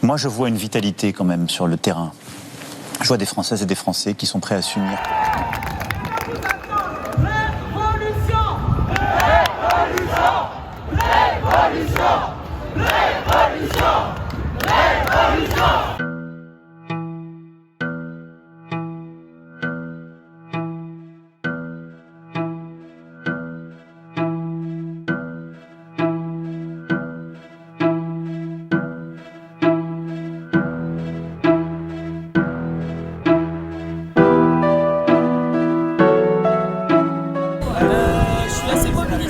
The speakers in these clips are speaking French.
Moi, je vois une vitalité quand même sur le terrain. Je vois des Françaises et des Français qui sont prêts à s'unir.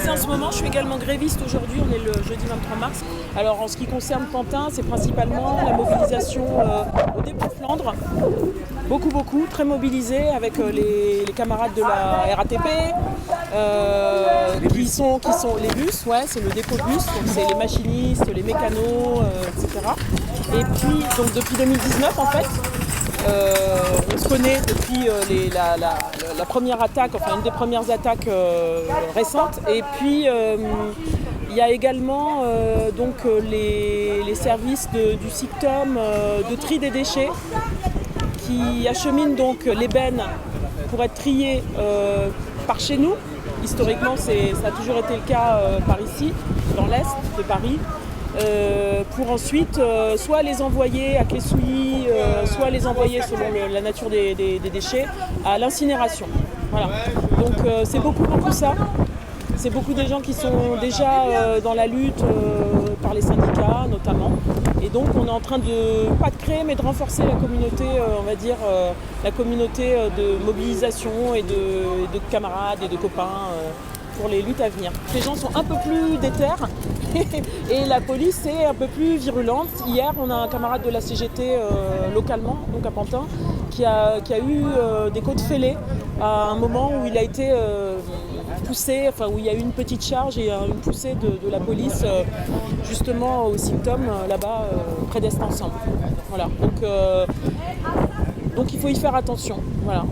En ce moment, je suis également gréviste aujourd'hui, on est le jeudi 23 mars. Alors en ce qui concerne Pantin, c'est principalement la mobilisation au dépôt de Flandre. Beaucoup, très mobilisés avec les camarades de la RATP, qui sont les bus, ouais, c'est le dépôt de bus, donc c'est les machinistes, les mécanos, etc. Et puis, donc depuis 2019 en fait, on se connaît depuis la première attaque, enfin une des premières attaques récentes. Et puis il y a également les services du SICTOM de tri des déchets qui acheminent donc l'ébène pour être trié par chez nous. Historiquement, ça a toujours été le cas par ici, dans l'est de Paris. Pour ensuite soit les envoyer à Clé-Souilly, soit les envoyer selon la nature des déchets à l'incinération. Voilà. Donc c'est beaucoup ça. C'est beaucoup des gens qui sont déjà dans la lutte par les syndicats notamment. Et donc on est en train pas de créer mais de renforcer la communauté, on va dire, la communauté de mobilisation et de camarades et de copains pour les luttes à venir. Les gens sont un peu plus déter et la police est un peu plus virulente. Hier, on a un camarade de la CGT localement, donc à Pantin, qui a eu des côtes fêlées à un moment où il a été poussé, enfin où il y a eu une petite charge et une poussée de la police justement au SICTOM là-bas près d'Est-Ensemble. Voilà. Donc il faut y faire attention. Voilà.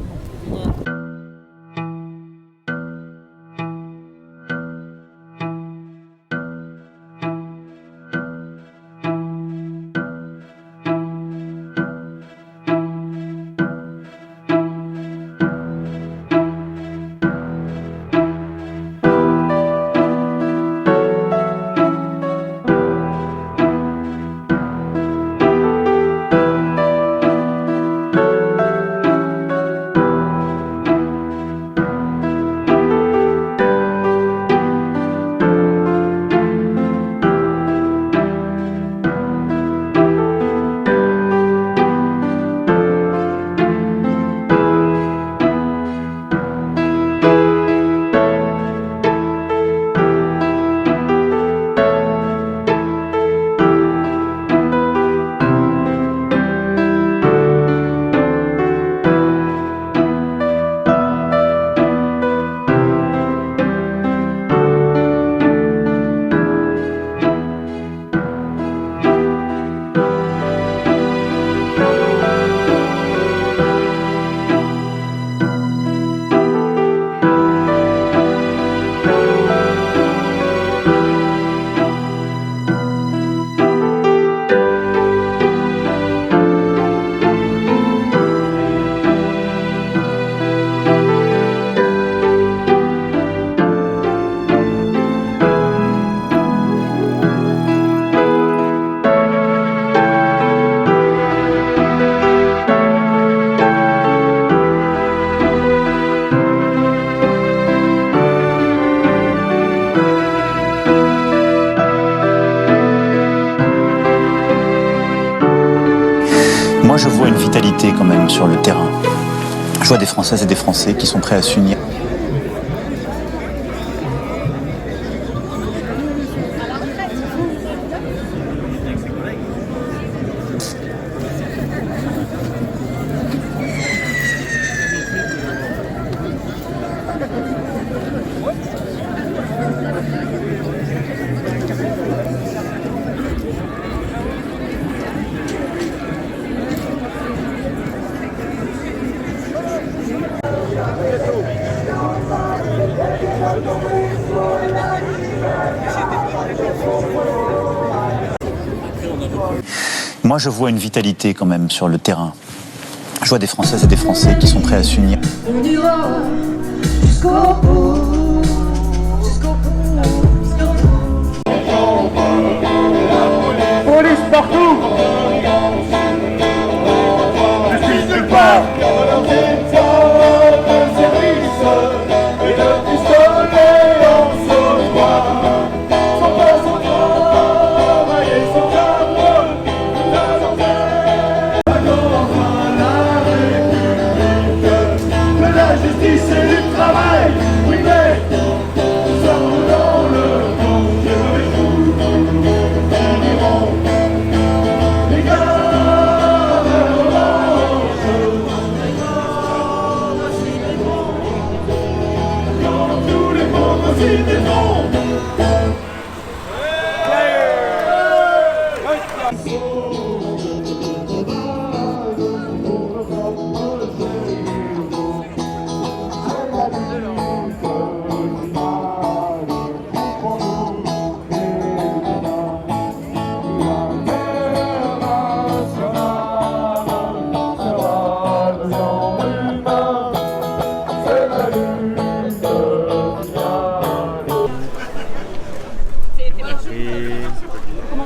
Moi, je vois une vitalité quand même sur le terrain. Je vois des Françaises et des Français qui sont prêts à s'unir. Moi, je vois une vitalité quand même sur le terrain. Je vois des Françaises et des Français qui sont prêts à s'unir. On ira jusqu'au bout, jusqu'au bout, jusqu'au bout. Police partout. Justice nulle part.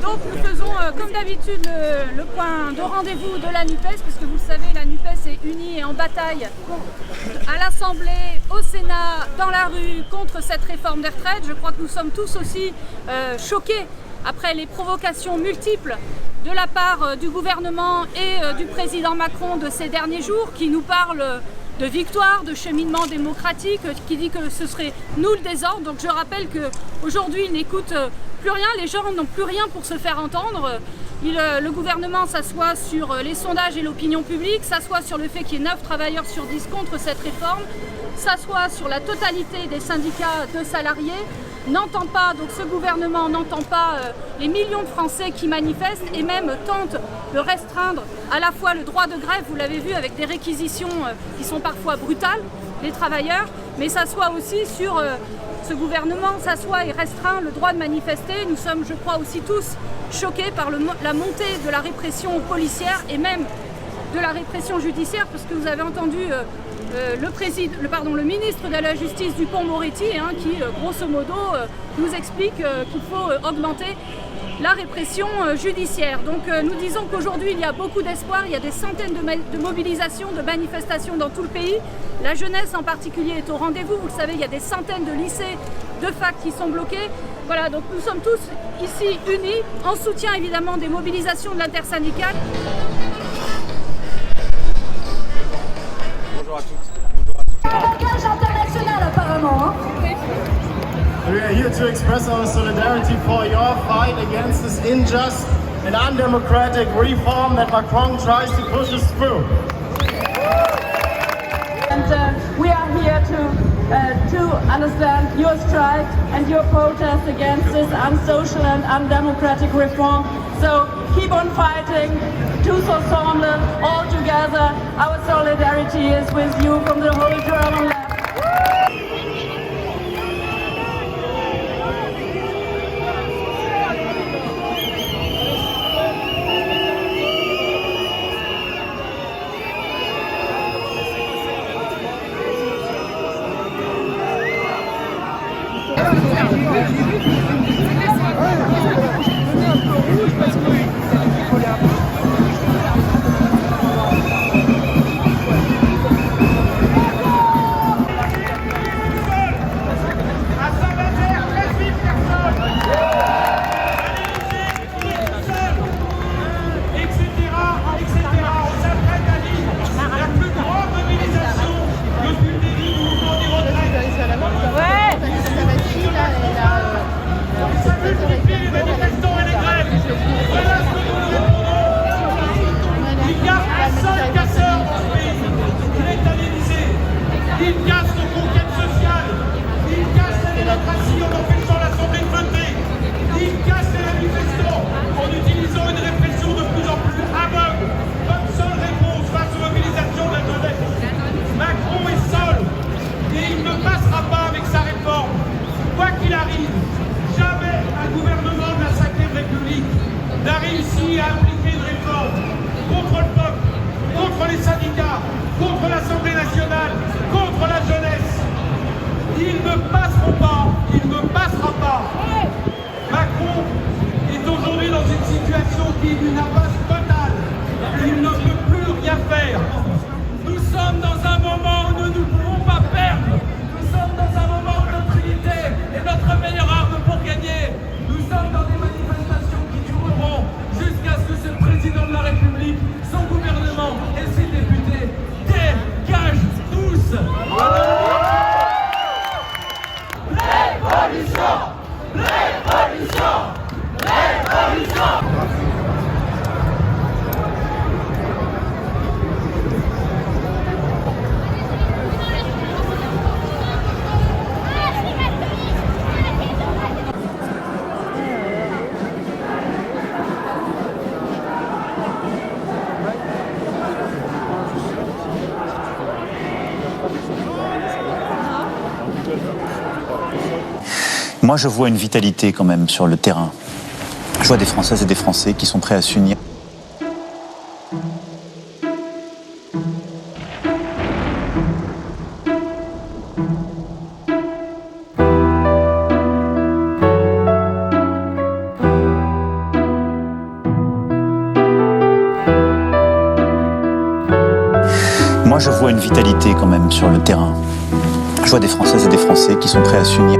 Donc nous faisons comme d'habitude le point de rendez-vous de la NUPES, parce que vous le savez, la NUPES est unie et en bataille à l'Assemblée, au Sénat, dans la rue contre cette réforme des retraites. Je crois que nous sommes tous aussi choqués après les provocations multiples de la part du gouvernement et du président Macron de ces derniers jours, qui nous parle de victoire, de cheminement démocratique, qui dit que ce serait nous le désordre. Donc je rappelle qu'aujourd'hui, ils n'écoutent plus rien, les gens n'ont plus rien pour se faire entendre. Le gouvernement s'assoit sur les sondages et l'opinion publique, s'assoit sur le fait qu'il y ait 9 travailleurs sur 10 contre cette réforme, s'assoit sur la totalité des syndicats de salariés, n'entend pas, donc ce gouvernement n'entend pas les millions de Français qui manifestent et même tente de restreindre à la fois le droit de grève, vous l'avez vu, avec des réquisitions qui sont parfois brutales des travailleurs, mais s'assoit aussi sur ce gouvernement, s'assoit et restreint le droit de manifester. Nous sommes, je crois, aussi tous choqués par la montée de la répression policière et même de la répression judiciaire, parce que vous avez entendu le ministre de la Justice Dupond-Moretti qui, grosso modo, nous explique qu'il faut augmenter la répression judiciaire. Donc nous disons qu'aujourd'hui il y a beaucoup d'espoir, il y a des centaines de mobilisations, de manifestations dans tout le pays. La jeunesse en particulier est au rendez-vous, vous le savez, il y a des centaines de lycées, de facs qui sont bloqués. Voilà, donc nous sommes tous ici unis, en soutien évidemment des mobilisations de l'intersyndicale. Bonjour à toutes. Blocage international apparemment. We are here to express our solidarity for your fight against this unjust and undemocratic reform that Macron tries to push us through. And we are here to understand your strike and your protest against this unsocial and undemocratic reform. So keep on fighting, tous ensemble, all together. Our solidarity is with you from the whole German left. pays d'une impasse totale. Il ne peut plus rien faire. Nous sommes dans un moment où nous ne pouvons pas perdre. Nous sommes dans un moment où notre unité est notre meilleure arme pour gagner. Nous sommes dans des manifestations qui dureront jusqu'à ce que ce président de la République, son gouvernement et ses députés dégagent tous. Révolution! Révolution! Révolution! Moi, je vois une vitalité quand même sur le terrain. Je vois des Françaises et des Français qui sont prêts à s'unir. Moi, je vois une vitalité quand même sur le terrain. Je vois des Françaises et des Français qui sont prêts à s'unir.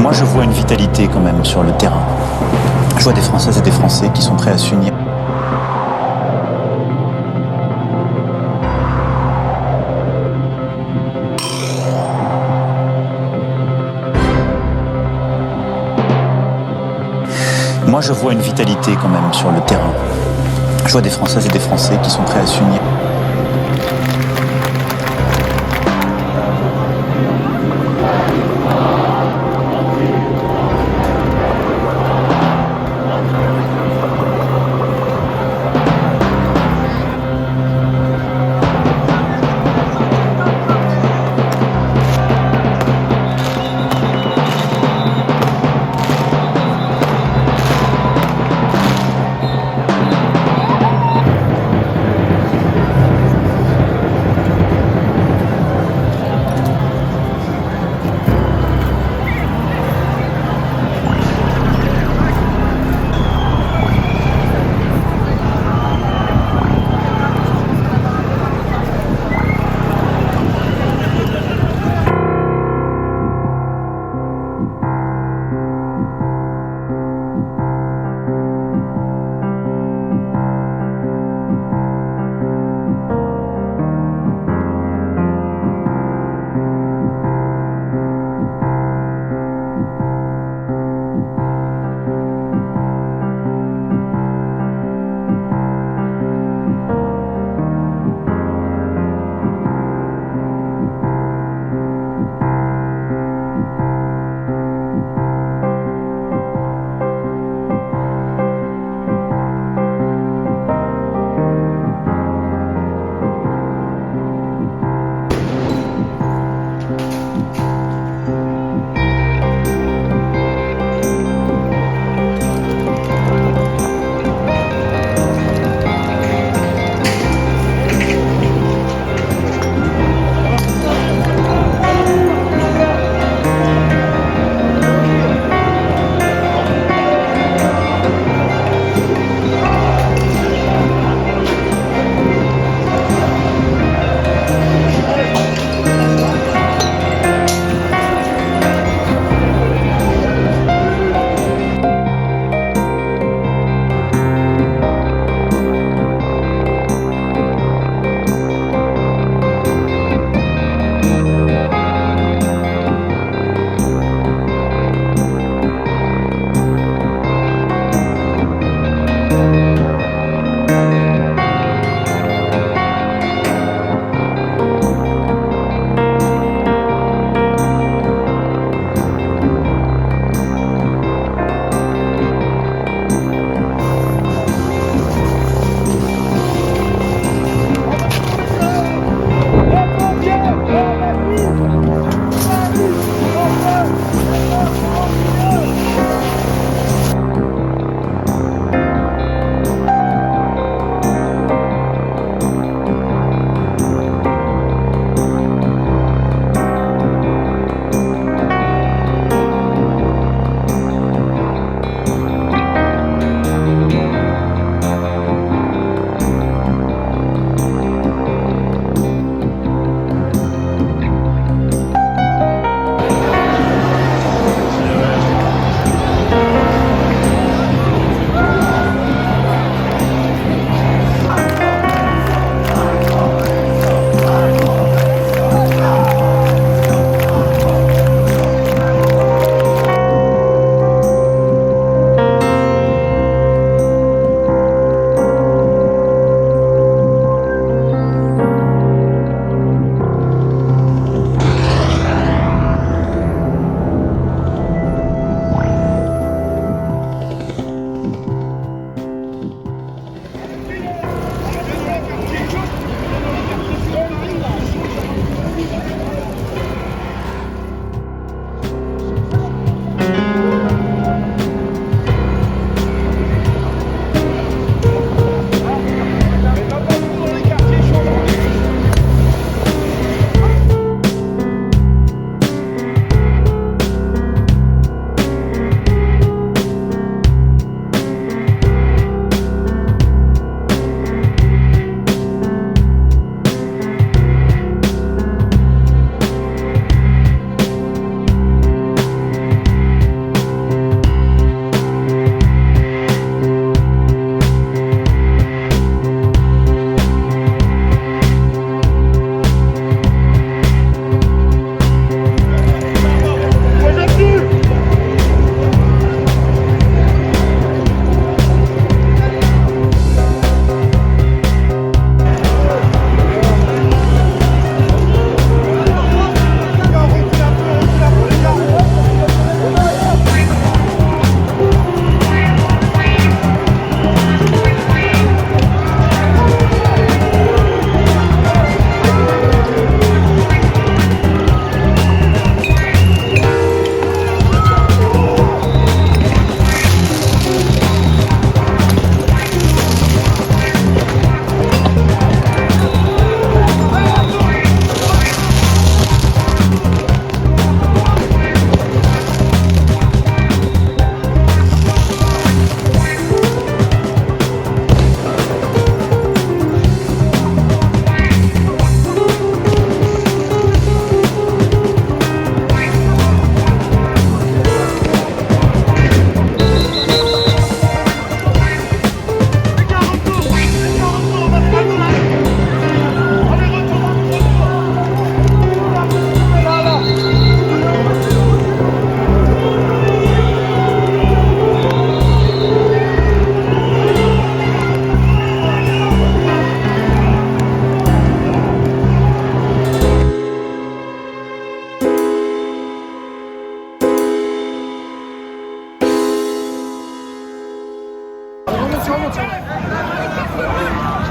Moi, je vois une vitalité quand même sur le terrain. Je vois des Françaises et des Français qui sont prêts à s'unir. Moi, je vois une vitalité quand même sur le terrain. Je vois des Françaises et des Français qui sont prêts à s'unir.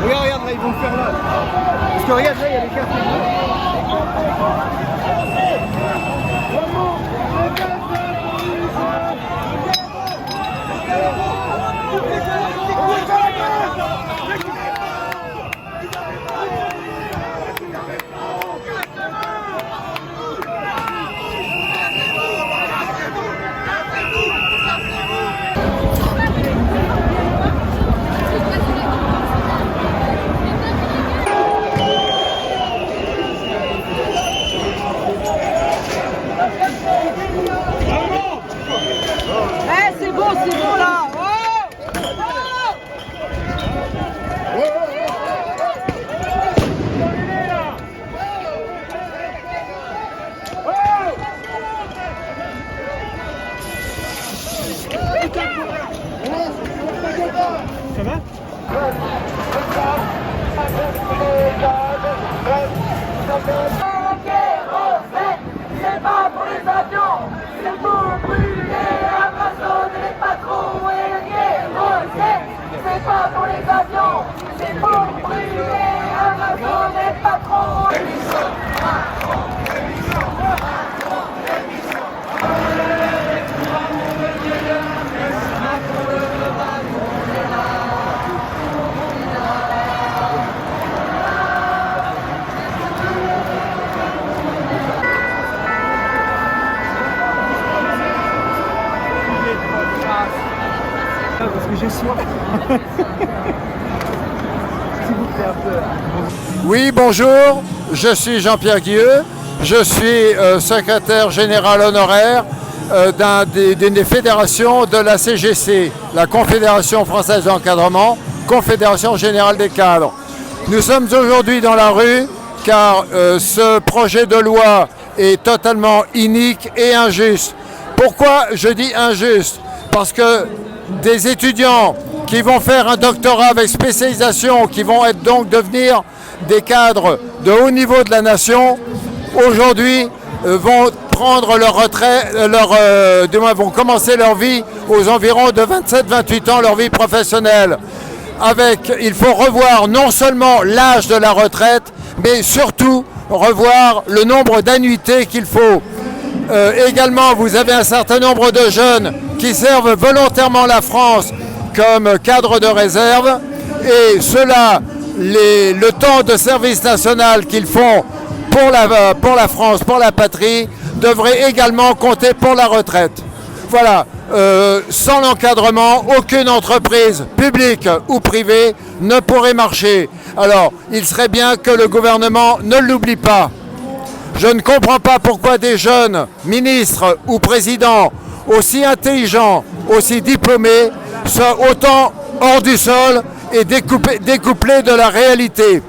Regarde, là, ils vont le faire là. Parce que regarde, là, il y a les cafés. C'est bon là. Ça va? C'est pas pour les avions, c'est pour brûler Amazon et les patrons et le kérosène. C'est pas pour les avions, c'est pour brûler Amazon et les patrons. Parce que j'ai soif. S'il vous plaît, un peu. Oui, bonjour, je suis Jean-Pierre Guilleux, je suis secrétaire général honoraire d'une des fédérations de la CGC, la Confédération française d'encadrement, Confédération générale des cadres. Nous sommes aujourd'hui dans la rue car ce projet de loi est totalement inique et injuste. Pourquoi je dis injuste? Parce que des étudiants qui vont faire un doctorat avec spécialisation, qui vont être donc devenir des cadres de haut niveau de la nation, aujourd'hui vont prendre leur retraite, vont commencer leur vie aux environs de 27-28 ans, leur vie professionnelle. Il faut revoir non seulement l'âge de la retraite, mais surtout revoir le nombre d'annuités qu'il faut. Également, vous avez un certain nombre de jeunes qui servent volontairement la France comme cadres de réserve et ceux-là, le temps de service national qu'ils font pour la France, pour la patrie, devrait également compter pour la retraite. Voilà, sans l'encadrement, aucune entreprise publique ou privée ne pourrait marcher. Alors, il serait bien que le gouvernement ne l'oublie pas. Je ne comprends pas pourquoi des jeunes ministres ou présidents aussi intelligents, aussi diplômés, soient autant hors du sol et découplés de la réalité.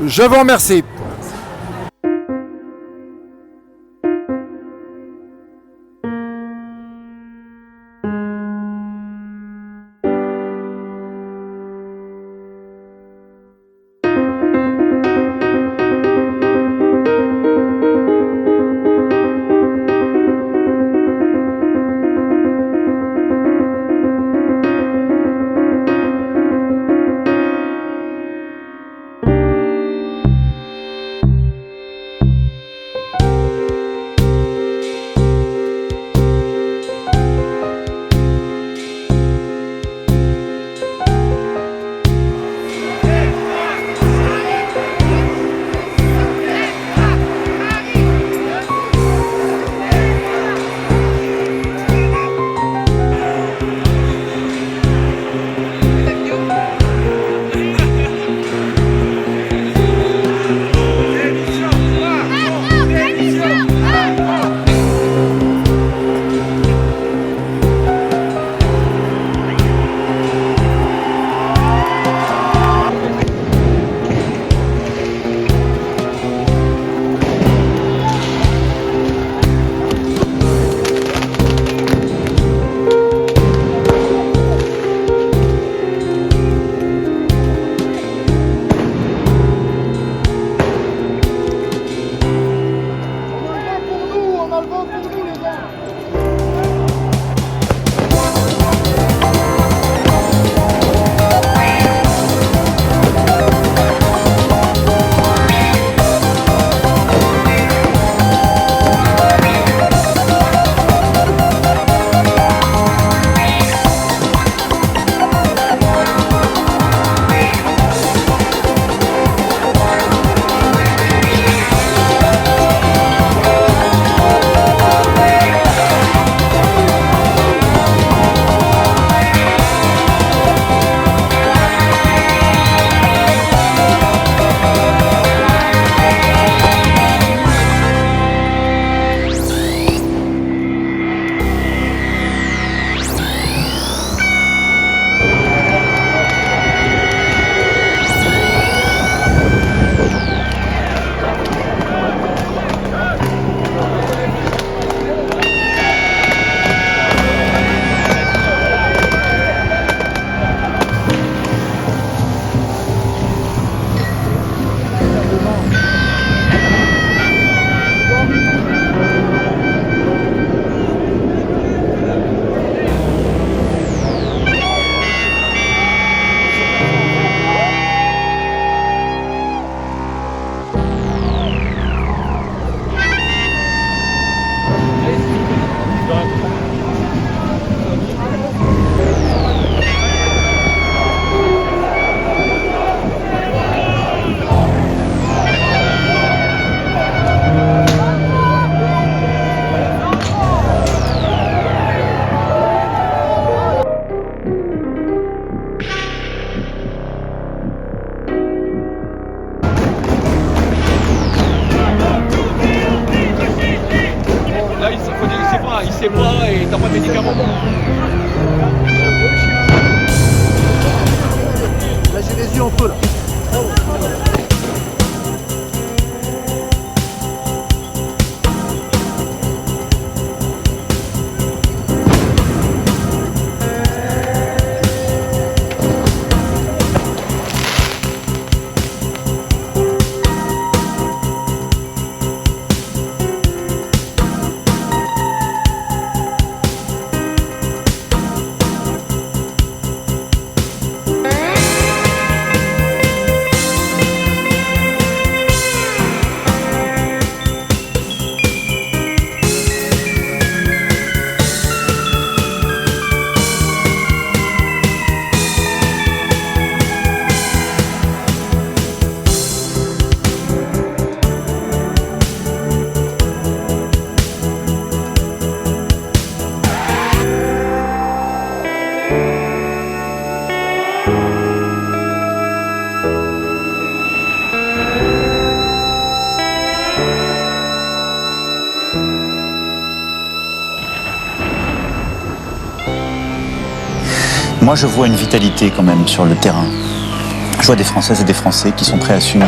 Je vous remercie. pas de médicaments. Là j'ai les yeux en feu là. Moi, je vois une vitalité quand même sur le terrain. Je vois des Françaises et des Français qui sont prêts à s'unir.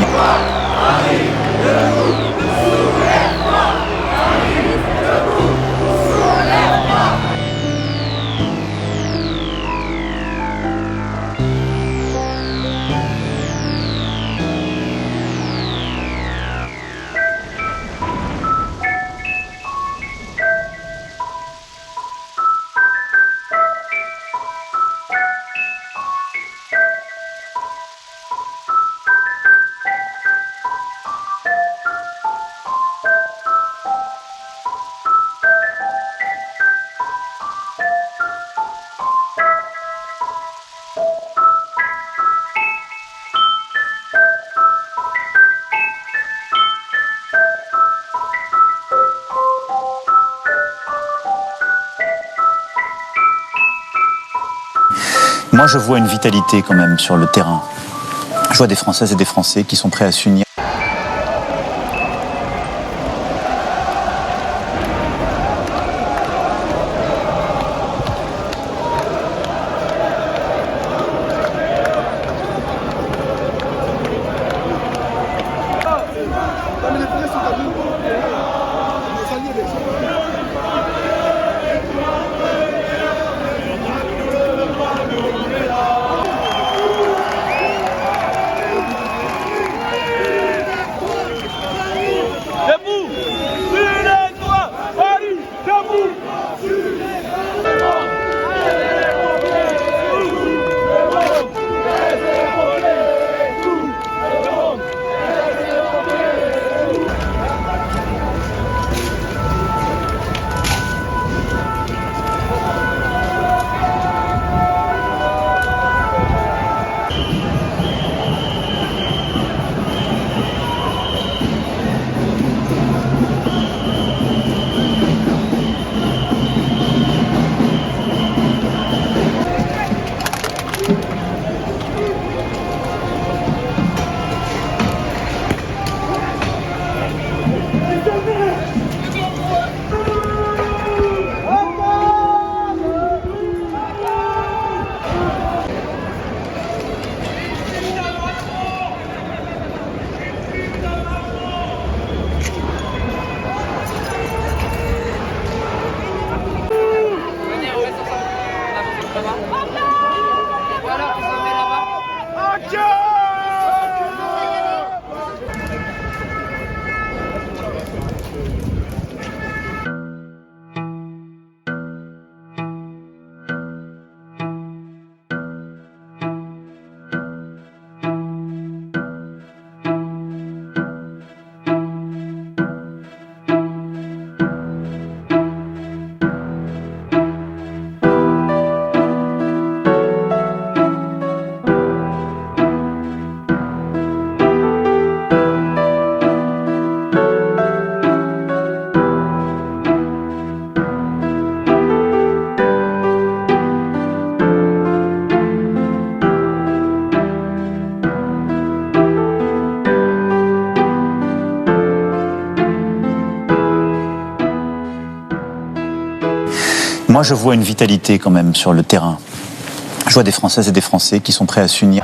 Moi, je vois une vitalité quand même sur le terrain. Je vois des Françaises et des Français qui sont prêts à s'unir. Moi, je vois une vitalité quand même sur le terrain. Je vois des Françaises et des Français qui sont prêts à s'unir.